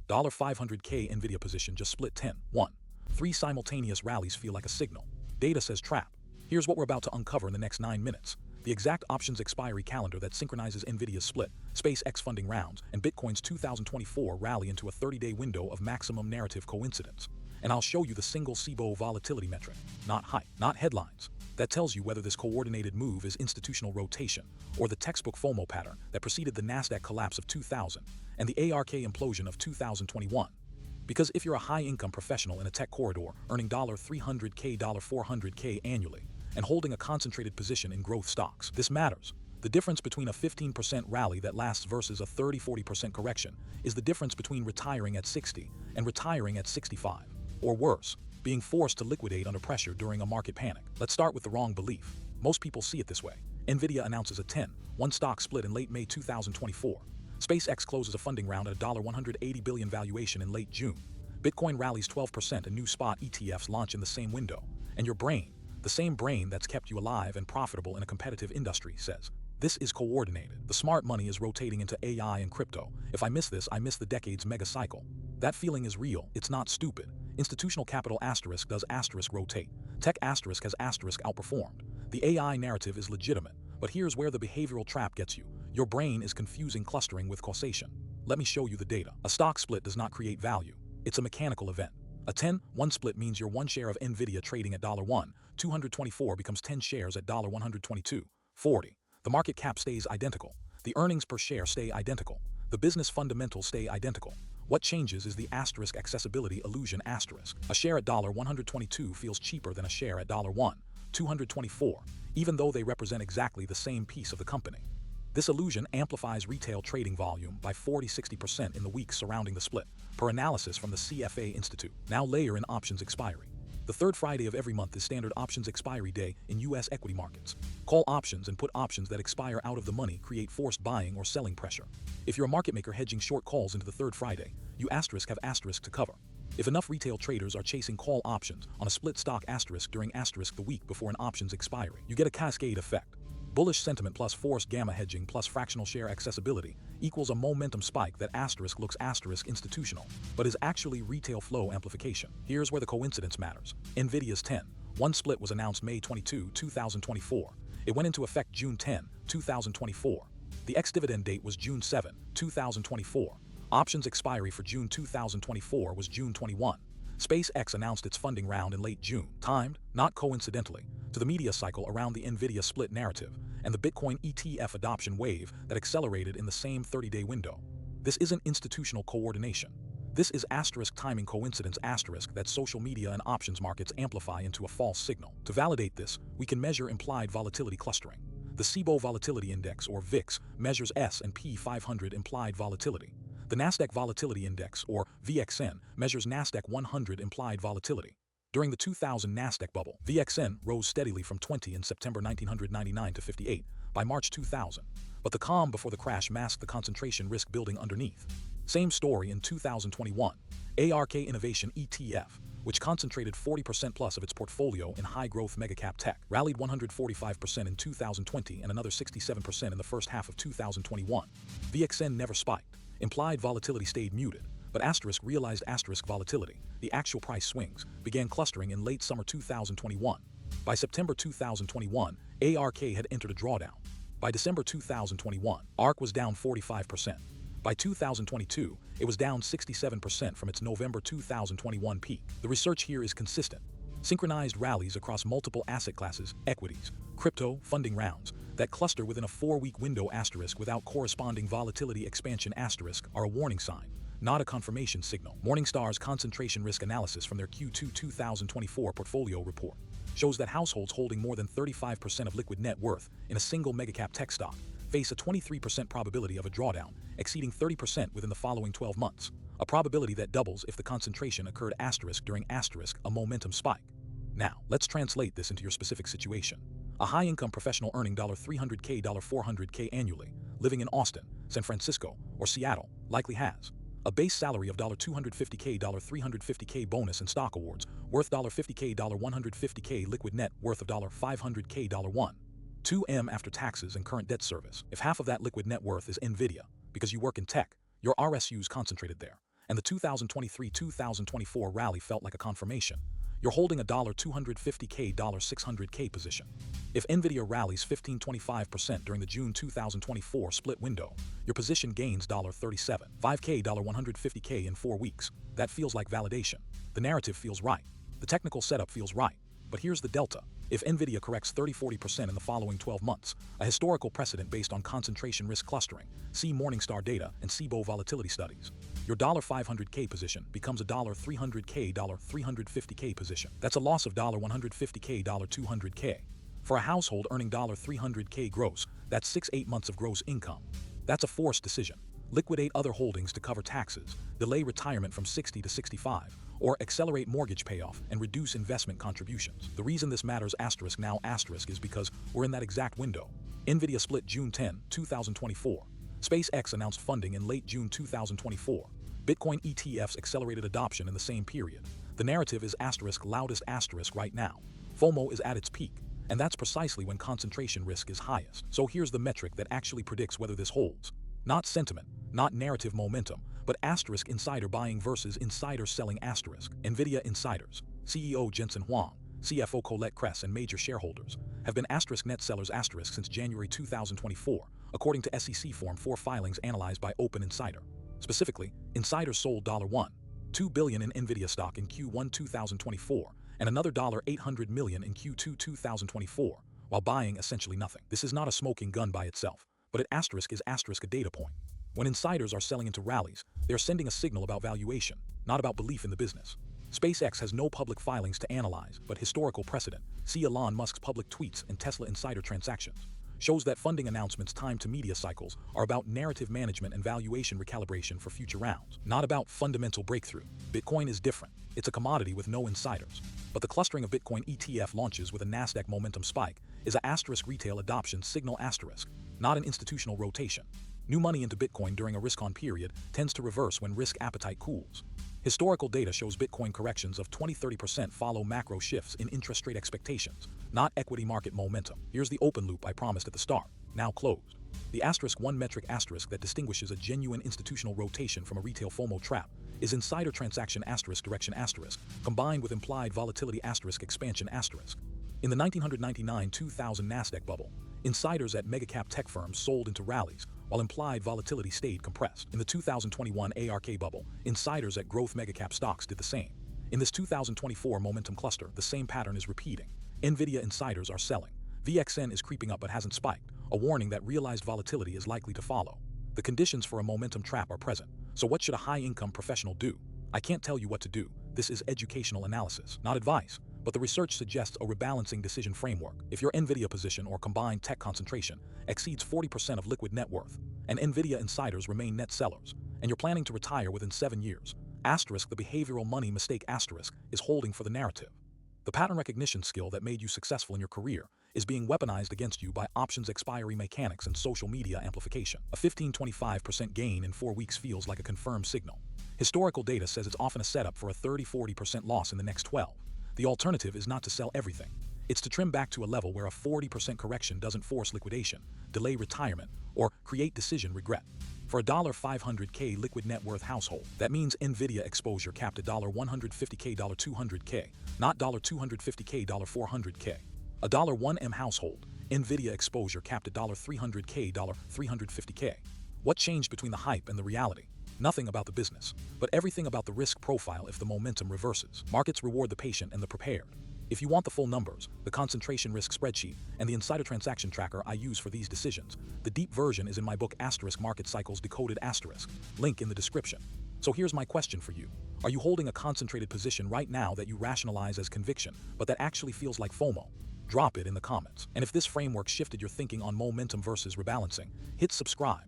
$500K Nvidia position just split 10, 1. 3 simultaneous rallies feel like a signal. Data says trap. Here's what we're about to uncover in the next 9 minutes. The exact options expiry calendar that synchronizes Nvidia's split, SpaceX funding rounds, and Bitcoin's 2024 rally into a 30-day window of maximum narrative coincidence. And I'll show you the single CBOE volatility metric, not hype, not headlines, that tells you whether this coordinated move is institutional rotation or the textbook FOMO pattern that preceded the Nasdaq collapse of 2000 and the ARK implosion of 2021. Because if you're a high-income professional in a tech corridor earning $300K, $400K annually, and holding a concentrated position in growth stocks, this matters. The difference between a 15% rally that lasts versus a 30-40% correction is the difference between retiring at 60 and retiring at 65. Or worse, being forced to liquidate under pressure during a market panic. Let's start with the wrong belief. Most people see it this way. Nvidia announces a 10-1 stock split in late May 2024. SpaceX closes a funding round at a $180 billion valuation in late June. Bitcoin rallies 12% and new spot ETFs launch in the same window. And your brain, the same brain that's kept you alive and profitable in a competitive industry, says, this is coordinated. The smart money is rotating into AI and crypto. If I miss this, I miss the decade's mega cycle. That feeling is real. It's not stupid. Institutional capital asterisk does asterisk rotate. Tech asterisk has asterisk outperformed. The AI narrative is legitimate, but here's where the behavioral trap gets you. Your brain is confusing clustering with causation. Let me show you the data. A stock split does not create value. It's a mechanical event. A 10-1 split means your one share of Nvidia trading at $1,224 becomes 10 shares at $122.40. The market cap stays identical. The earnings per share stay identical. The business fundamentals stay identical. What changes is the asterisk accessibility illusion asterisk. A share at $122 feels cheaper than a share at $224, even though they represent exactly the same piece of the company. This illusion amplifies retail trading volume by 40-60% in the weeks surrounding the split, per analysis from the CFA Institute. Now layer in options expiry. The third Friday of every month is standard options expiry day in U.S. equity markets. Call options and put options that expire out of the money create forced buying or selling pressure. If you're a market maker hedging short calls into the third Friday, you asterisk have asterisk to cover. If enough retail traders are chasing call options on a split stock asterisk during asterisk the week before an options expiry, you get a cascade effect. Bullish sentiment plus forced gamma hedging plus fractional share accessibility equals a momentum spike that asterisk looks asterisk institutional, but is actually retail flow amplification. Here's where the coincidence matters. Nvidia's 10-1 split was announced May 22, 2024. It went into effect June 10, 2024. The ex-dividend date was June 7, 2024. Options expiry for June 2024 was June 21. SpaceX announced its funding round in late June, timed, not coincidentally, to the media cycle around the Nvidia split narrative and the Bitcoin ETF adoption wave that accelerated in the same 30-day window. This isn't institutional coordination. This is asterisk timing coincidence asterisk that social media and options markets amplify into a false signal. To validate this, we can measure implied volatility clustering. The CBOE Volatility Index, or VIX, measures S&P 500 implied volatility. The Nasdaq Volatility Index, or VXN, measures Nasdaq 100 implied volatility. During the 2000 Nasdaq bubble, VXN rose steadily from 20 in September 1999 to 58 by March 2000. But the calm before the crash masked the concentration risk building underneath. Same story in 2021. ARK Innovation ETF, which concentrated 40% plus of its portfolio in high-growth mega-cap tech, rallied 145% in 2020 and another 67% in the first half of 2021. VXN never spiked. Implied volatility stayed muted, but asterisk realized asterisk volatility, the actual price swings, began clustering in late summer 2021. By September 2021, ARK had entered a drawdown. By December 2021, ARK was down 45%. By 2022, it was down 67% from its November 2021 peak. The research here is consistent. Synchronized rallies across multiple asset classes, equities, crypto, funding rounds, that cluster within a 4-week window asterisk without corresponding volatility expansion asterisk are a warning sign, not a confirmation signal. Morningstar's concentration risk analysis from their Q2 2024 portfolio report shows that households holding more than 35% of liquid net worth in a single megacap tech stock face a 23% probability of a drawdown exceeding 30% within the following 12 months, a probability that doubles if the concentration occurred asterisk during asterisk a momentum spike. Now, let's translate this into your specific situation. A high-income professional earning $300K, $400K annually, living in Austin, San Francisco, or Seattle, likely has a base salary of $250K, $350K bonus and stock awards, worth $50K, $150K liquid net worth of $500K, $2M after taxes and current debt service. If half of that liquid net worth is Nvidia, because you work in tech, your RSU's concentrated there, and the 2023-2024 rally felt like a confirmation. You're holding a $250K, $600K position. If Nvidia rallies 15-25% during the June 2024 split window, your position gains $37, $5K, $150K in 4 weeks. That feels like validation. The narrative feels right. The technical setup feels right. But here's the delta. If Nvidia corrects 30-40% in the following 12 months, a historical precedent based on concentration risk clustering, see Morningstar data and CBOE volatility studies, your $500K position becomes a $300K, $350K position. That's a loss of $150K, $200K. For a household earning $300K gross, that's 6-8 months of gross income. That's a forced decision. Liquidate other holdings to cover taxes, delay retirement from 60 to 65, or accelerate mortgage payoff and reduce investment contributions. The reason this matters now is because we're in that exact window. Nvidia split June 10, 2024. SpaceX announced funding in late June 2024. Bitcoin ETFs accelerated adoption in the same period. The narrative is loudest right now. FOMO is at its peak, and that's precisely when concentration risk is highest. So here's the metric that actually predicts whether this holds. Not sentiment, not narrative momentum, but insider buying versus insider selling. Nvidia insiders, CEO Jensen Huang, CFO Colette Kress, and major shareholders have been net sellers since January 2024, according to SEC Form 4 filings analyzed by Open Insider. Specifically, insiders sold $1.2 billion in Nvidia stock in Q1 2024 and another $800 million in Q2 2024, while buying essentially nothing. This is not a smoking gun by itself, but it is a data point. When insiders are selling into rallies, they're sending a signal about valuation, not about belief in the business. SpaceX has no public filings to analyze, but historical precedent, see Elon Musk's public tweets and Tesla insider transactions, shows that funding announcements timed to media cycles are about narrative management and valuation recalibration for future rounds, not about fundamental breakthrough. Bitcoin is different. It's a commodity with no insiders. But the clustering of Bitcoin ETF launches with a Nasdaq momentum spike is a retail adoption signal, not an institutional rotation. New money into Bitcoin during a risk-on period tends to reverse when risk appetite cools. Historical data shows Bitcoin corrections of 20-30% follow macro shifts in interest rate expectations, not equity market momentum. Here's the open loop I promised at the start, now closed. The one metric that distinguishes a genuine institutional rotation from a retail FOMO trap is insider transaction direction combined with implied volatility expansion. In the 1999-2000 Nasdaq bubble, insiders at megacap tech firms sold into rallies, while implied volatility stayed compressed. In the 2021 ARK bubble, insiders at growth megacap stocks did the same. In this 2024 momentum cluster, the same pattern is repeating. Nvidia insiders are selling. VXN is creeping up but hasn't spiked, a warning that realized volatility is likely to follow. The conditions for a momentum trap are present. So what should a high-income professional do? I can't tell you what to do. This is educational analysis, not advice. But the research suggests a rebalancing decision framework. If your Nvidia position or combined tech concentration exceeds 40% of liquid net worth, and Nvidia insiders remain net sellers, and you're planning to retire within 7 years, the behavioral money mistake is holding for the narrative. The pattern recognition skill that made you successful in your career is being weaponized against you by options expiry mechanics and social media amplification. A 15-25% gain in 4 weeks feels like a confirmed signal. Historical data says it's often a setup for a 30-40% loss in the next 12. The alternative is not to sell everything. It's to trim back to a level where a 40% correction doesn't force liquidation, delay retirement, or create decision regret. For a $500K liquid net worth household, that means Nvidia exposure capped at $150K, $200K, not $250K, $400K. A $1M household, Nvidia exposure capped at $300K, $350K. What changed between the hype and the reality? Nothing about the business, but everything about the risk profile if the momentum reverses. Markets reward the patient and the prepared. If you want the full numbers, the concentration risk spreadsheet, and the insider transaction tracker I use for these decisions, the deep version is in my book Market Cycles Decoded *, link in the description. So here's my question for you. Are you holding a concentrated position right now that you rationalize as conviction, but that actually feels like FOMO? Drop it in the comments. And if this framework shifted your thinking on momentum versus rebalancing, hit subscribe.